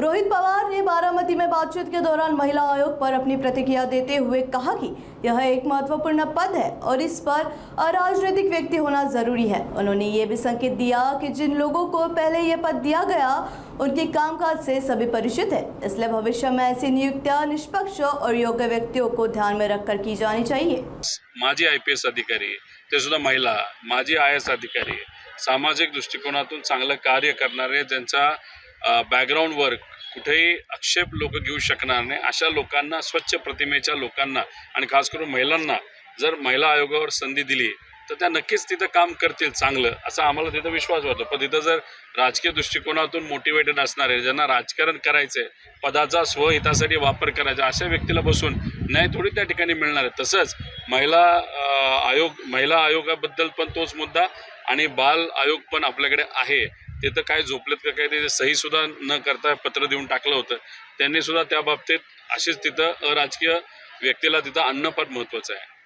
रोहित पवार ने बारामती में बातचीत के दौरान महिला आयोग पर अपनी प्रतिक्रिया देते हुए कहा कि यह एक महत्वपूर्ण पद है और इस पर अराजनीतिक व्यक्ति होना जरूरी है। उन्होंने ये भी संकेत दिया कि जिन लोगों को पहले ये पद दिया गया उनके कामकाज से सभी परिचित है, इसलिए भविष्य में ऐसी नियुक्तियां निष्पक्ष और योग्य व्यक्तियों को ध्यान में रखकर की जानी चाहिए। माजी IPS अधिकारी, ते सुद्धा महिला, माजी IAS अधिकारी, सामाजिक दृष्टिकोनातून चांगलं कार्य करणारे, ज्यांचा बॅकग्राऊंडवर कुठेही आक्षेप लोक घेऊ शकणार नाही, अशा लोकांना, स्वच्छ प्रतिमेच्या लोकांना आणि खास करून महिलांना जर महिला आयोगावर संधी दिली तर त्या नक्कीच तिथं काम करतील चांगलं, असा आम्हाला तिथं विश्वास वाटतो। पण तिथं जर राजकीय दृष्टिकोनातून मोटिवेटेड असणारे, ज्यांना राजकारण करायचंय, पदाचा स्वहितासाठी वापर करायचा, अशा व्यक्तीला बसून न्याय थोडी त्या ठिकाणी मिळणार आहे। तसंच महिला आयोगाबद्दल पण तोच मुद्दा आणि बाल आयोग पण आपल्याकडे आहे। ते तर काय झोपलेत का काय, ते सही सुद्धा न करता पत्र देऊन टाकलं होतं। त्यांनी सुद्धा त्या बाबतीत अशीच तिथं अराजकीय व्यक्तीला तिथं आणणं फार महत्त्वाचं आहे।